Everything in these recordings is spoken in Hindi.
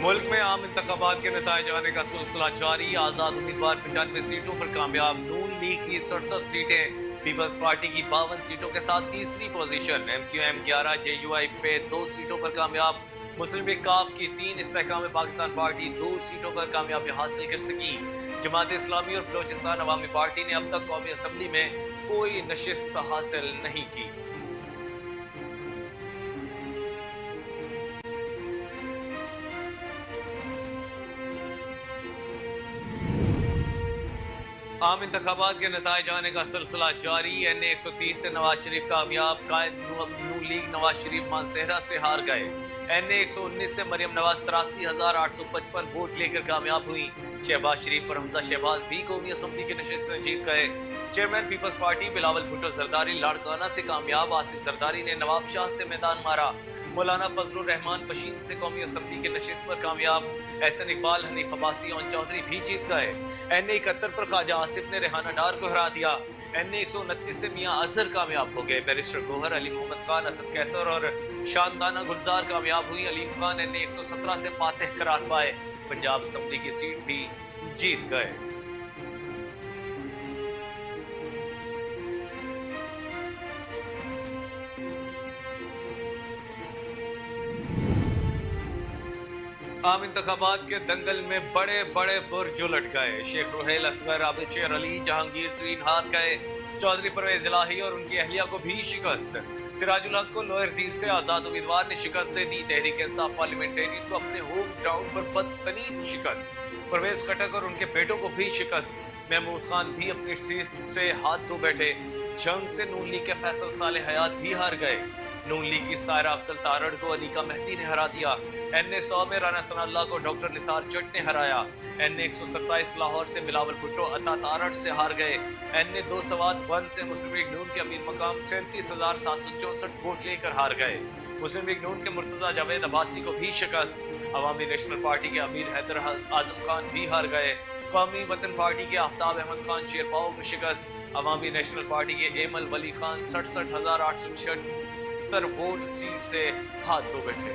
मुल्क में आम इंतखाबात के नताइज आने का सिलसिला जारी। आजाद उम्मीदवार 95 सीटों पर कामयाब। नून लीग की 67 सीटें, पीपल्स पार्टी की 52 सीटों के साथ तीसरी पोजीशन। MQM 11, JUI फे 2 सीटों पर कामयाब। मुस्लिम लीग काफ की 3, इस्तेहकाम पाकिस्तान पार्टी 2 सीटों पर कामयाबी हासिल कर सकी। जमात इस्लामी और बलोचिस्तान अवामी पार्टी ने अब तक कौमी असम्बली में कोई नशिस्त हासिल नहीं की। आम इंतखाबात के नताइज आने का सिलसिला जारी। NA 130 से नवाज शरीफ कामयाब। कायद नून लीग नवाज शरीफ मानसेहरा से हार गए। NA 119 से मरियम नवाज 83,855 वोट लेकर कामयाब हुई। शहबाज शरीफ और हमजा शहबाज भी कौमी असम्बली की नशिस्तें जीत गए। चेयरमैन पीपल्स पार्टी बिलावल भुट्टो जरदारी लाड़काना से कामयाब। आसिफ जरदारी ने नवाब शाह से मैदान मारा। मौलाना फजलुर रहमान पशीन से कौमी असम्बली की नशिस्त पर कामयाब। एहसन इकबाल, हनीफ अब्बासी और चौधरी भी जीत गए। NA 71 पर ख्वाजा आसिफ ने रेहाना डार को हरा दिया। NA 129 से मियां अजहर कामयाब हो गए। बैरिस्टर गोहर, अली मोहम्मद खान, असद कैसर और शानदाना गुलजार कामयाब हुई। अलीम खान NA 117 से फातिह करार पाए। पंजाब असम्बली की सीट भी जीत गए। आम इंतखाबात के दंगल में बड़े बड़े बुर्ज उलट गए। शेख रोहेल, असगर, आबिद शेर अली, जहांगीर तरीन हार गए। चौधरी परवेज इलाही और उनकी अहलिया को भी शिकस्त। सिराजुल हक को लोअर दीर से आजाद उम्मीदवार ने शिकस्त दे दी। तहरीक इंसाफ पार्लियामेंटेरियन को अपने होम ग्राउंड पर बदतरीन शिकस्त। परवेज खटक और उनके बेटों को भी शिकस्त। महमूद खान भी अपनी सीट से हाथ धो बैठे। जंग से नून लीग के फैसल साले हयात भी हार गए। नून लीग की सायरा अफजल तारड़ को अनीका मेहदी ने हरा दिया। NA 100 में राना सनाल्लाह को डॉक्टर निसार जट ने हराया। NA 127 लाहौर से बिलावल भुट्टो अता तारड़ से हार गए। NA 2 सवात 1 से मुस्लिम लीग नून के अमीर मकाम 37,764 वोट लेकर हार गए। मुस्लिम लीग नून के मुर्तजा जावेद अब्बासी को भी शिकस्त। अवामी नेशनल पार्टी के अमीर हैदर आजम खान भी हार गए। कौमी वतन पार्टी के आफ्ताब अहमद खान शेरपाओ को शिकस्त। अवामी नेशनल पार्टी के एमल वली खान 67,876 वोट सीट से हाथ धो बैठे।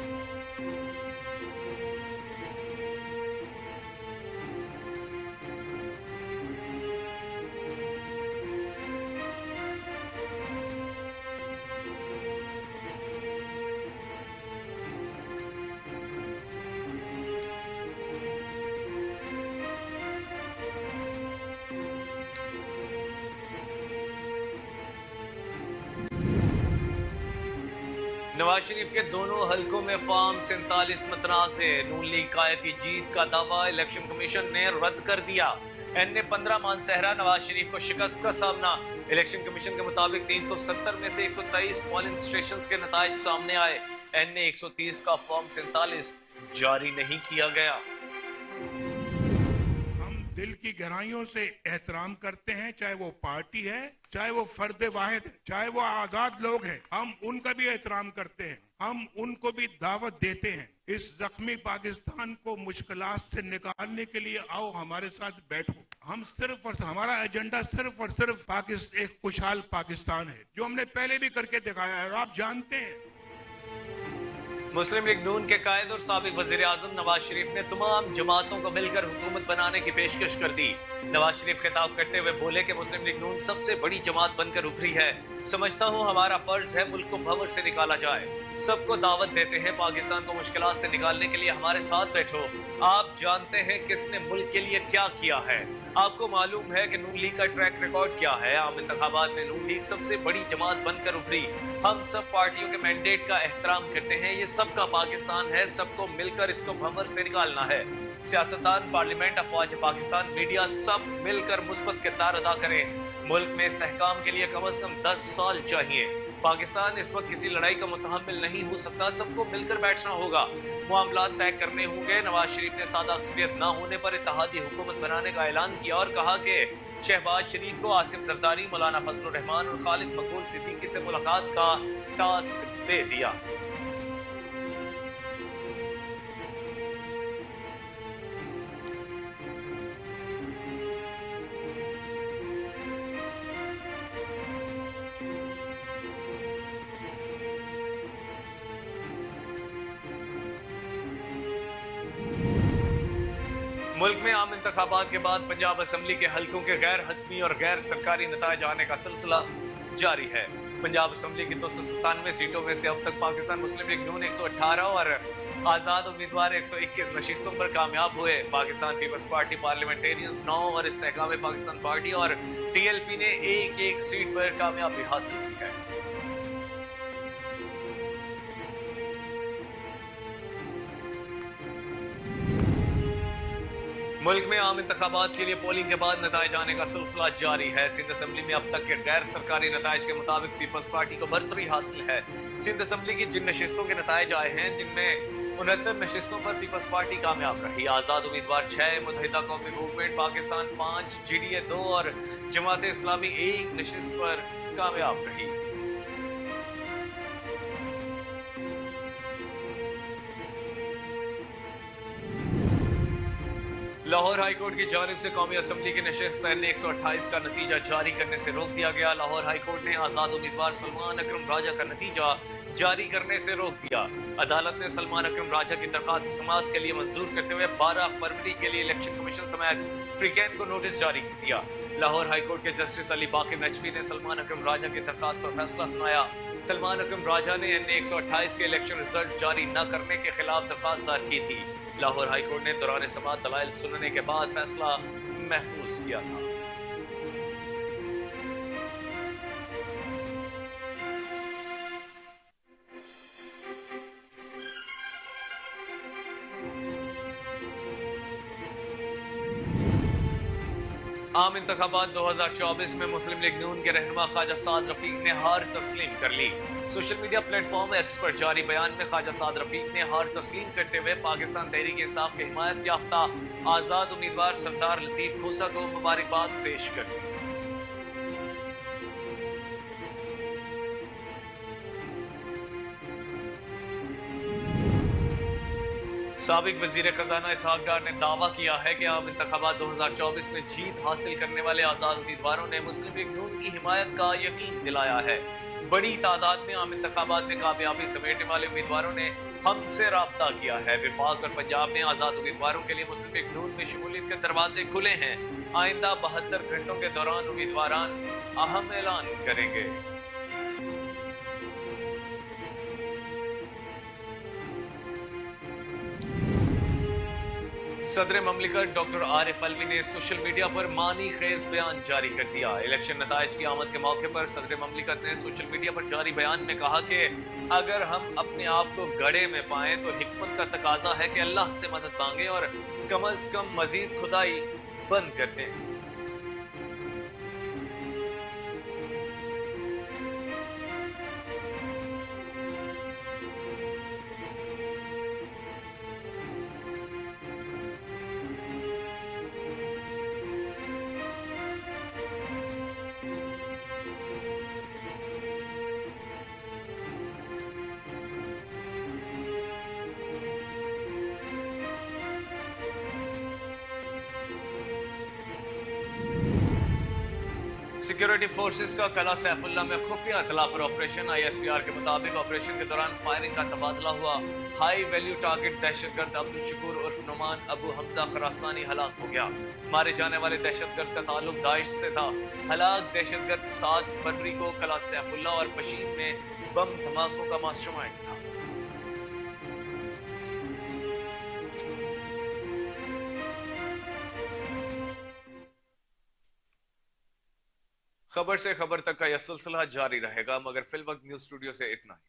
नवाज शरीफ के दोनों हलकों में फार्म 47 मतनाज़े। नून लीग कायद की जीत का दावा इलेक्शन कमीशन ने रद्द कर दिया। NA 15 मानसेहरा, नवाज शरीफ को शिकस्त का सामना। इलेक्शन कमीशन के मुताबिक 370 में से 123 पोलिंग स्टेशंस के नताइज सामने आए। NA 130 का फॉर्म 47 जारी नहीं किया गया। दिल की गहराइयों से एहतराम करते हैं, चाहे वो पार्टी है, चाहे वो फर्द वाहिद है, चाहे वो आजाद लोग हैं, हम उनका भी एहतराम करते हैं। हम उनको भी दावत देते हैं। इस जख्मी पाकिस्तान को मुश्किलात से निकालने के लिए आओ हमारे साथ बैठो। हम सिर्फ और हमारा एजेंडा सिर्फ और सिर्फ पाकिस्तान, एक खुशहाल पाकिस्तान है, जो हमने पहले भी करके दिखाया है और आप जानते हैं। मुस्लिम लीग नून के कायद और साबिक वजीर आजम नवाज शरीफ ने तमाम जमातों को मिलकर हुकूमत बनाने की पेशकश कर दी। नवाज शरीफ खिताब करते हुए बोले कि मुस्लिम लीग नून सबसे बड़ी जमात बनकर उभरी है। समझता हूँ हमारा फर्ज है मुल्क को भंवर से निकाला जाए। सबको दावत देते हैं, पाकिस्तान को मुश्किलात से निकालने के लिए हमारे साथ बैठो। आप जानते हैं किसने मुल्क के लिए क्या किया है। आपको मालूम है कि नून लीग का ट्रैक रिकॉर्ड क्या है। आम इंतखाबात में नून लीग सबसे बड़ी जमात बनकर उभरी। हम सब पार्टियों के मैंडेट का एहतराम करते हैं। ये सबका पाकिस्तान है, सबको मिलकर इसको भंवर से निकालना है। सियासतदान, पार्लियामेंट, अफवाज पाकिस्तान, मीडिया सब मिलकर मुस्बत किरदार अदा करें। मुल्क में इस्तेहकाम के लिए कम से कम 10 साल चाहिए। पाकिस्तान इस वक्त किसी लड़ाई का मुतहम्मिल नहीं हो सकता। सबको मिलकर बैठना होगा, मामलात तय करने होंगे। नवाज शरीफ ने सादा अक्सरियत न होने पर इत्तेहादी हुकूमत बनाने का ऐलान किया और कहा कि शहबाज शरीफ को आसिफ जरदारी, मौलाना फजलुर रहमान और खालिद मकबूल सिद्दीकी से मुलाकात का टास्क दे दिया। मुल्क में आम इंतखाबात के बाद पंजाब असम्बली के हलकों के गैर हतमी और गैर सरकारी नतायज आने का सिलसिला जारी है। पंजाब असम्बली की 297 सीटों में से अब तक पाकिस्तान मुस्लिम लीग नून 118 और आजाद उम्मीदवार 121 नशिस्तों पर कामयाब हुए। पाकिस्तान पीपल्स पार्टी पार्लियामेंटेरियंस 9 और इस्तेहकाम पाकिस्तान पार्टी और टीएलपी ने एक सीट पर कामयाबी हासिल की है। मुल्क में आम इंतखाबात के लिए पोलिंग के बाद नतायज आने का सिलसिला जारी है। सिंध असम्बली में अब तक के गैर सरकारी नतायज के मुताबिक पीपल्स पार्टी को बढ़तरी हासिल है। सिंध असम्बली की जिन नशिस्तों के नतायज आए हैं, जिनमें 69 नशिस्तों पर पीपल्स पार्टी कामयाब रही। आजाद उम्मीदवार 6, मुत्तहिदा कौमी मूवमेंट पाकिस्तान 5, GDA 2 और जमात इस्लामी 1 नशिस्त पर कामयाब रही। लाहौर हाईकोर्ट की जानिब से कौमी असम्बली की नशिस्त N128 का नतीजा जारी करने से रोक दिया गया। लाहौर हाईकोर्ट ने आजाद उम्मीदवार सलमान अकरम राजा का नतीजा जारी करने से रोक दिया। अदालत ने सलमान अकरम राजा की दरखास्त समाअत के लिए मंजूर करते हुए 12 फरवरी के लिए इलेक्शन कमीशन समेत फ्रीकैन को नोटिस जारी कर दिया। लाहौर हाईकोर्ट के जस्टिस अली बाकिर नजफी ने सलमान अकरम राजा की दरखास्त पर फैसला सुनाया। सलमान अकरम राजा ने N128 के इलेक्शन रिजल्ट जारी न करने के खिलाफ दरखास्त दायर की थी। लाहौर हाईकोर्ट ने दौरान समाअत दलाइल सुनने के बाद फैसला महफूज किया था। आम इंतखाबात 2024 में मुस्लिम लीग नून के रहनुमा ख्वाजा साद रफीक ने हार तस्लीम कर ली। सोशल मीडिया प्लेटफॉर्म एक्स पर जारी बयान में ख्वाजा साद रफीक ने हार तस्लीम करते हुए पाकिस्तान तहरीक इंसाफ के हिमायत याफ्ता आजाद उम्मीदवार सरदार लतीफ खोसा को मुबारकबाद पेश कर दी। साबिक वजीर खजाना इसहाक डार ने दावा किया है कि आम इंतखाबात 2024 में जीत हासिल करने वाले आजाद उम्मीदवारों ने मुस्लिम लीग नून की हिमायत का यकीन दिलाया है। बड़ी तादाद में आम इंतखाबात में कामयाबी समेटने वाले उम्मीदवारों ने हमसे राब्ता किया है। विफाक और पंजाब में आजाद उम्मीदवारों के लिए मुस्लिम लीग नून में शमूलियत के दरवाजे खुले हैं। आइंदा 72 घंटों के दौरान उम्मीदवार अहम ऐलान करेंगे। सदर ममलिकत डॉक्टर आरिफ अलवी ने सोशल मीडिया पर मानी खेज बयान जारी कर दिया। इलेक्शन नताइज की आमद के मौके पर सदर ममलिकत ने सोशल मीडिया पर जारी बयान में कहा कि अगर हम अपने आप को गड़े में पाएं तो हिकमत का तकाजा है कि अल्लाह से मदद मांगे और कम अज कम मजीद खुदाई बंद कर दें। सिक्योरिटी फोर्सेस का कला सैफुल्ला में खुफिया इतला पर ऑपरेशन। ISPR के मुताबिक ऑपरेशन के दौरान फायरिंग का तबादला हुआ। हाई वैल्यू टारगेट दहशतगर्द अब्दुल शकूर उर्फ नुमान अबू हमजा खरासानी हलाक हो गया। मारे जाने वाले दहशतगर्द का ताल्लुक दाइश से था। हलाक दहशतगर्द 7 फरवरी को कला सैफुल्ला और पशीन में बम धमाकों का मास्टरमाइंड था। खबर से खबर तक का यह सिलसिला जारी रहेगा, मगर फिल वक्त न्यूज स्टूडियो से इतना ही।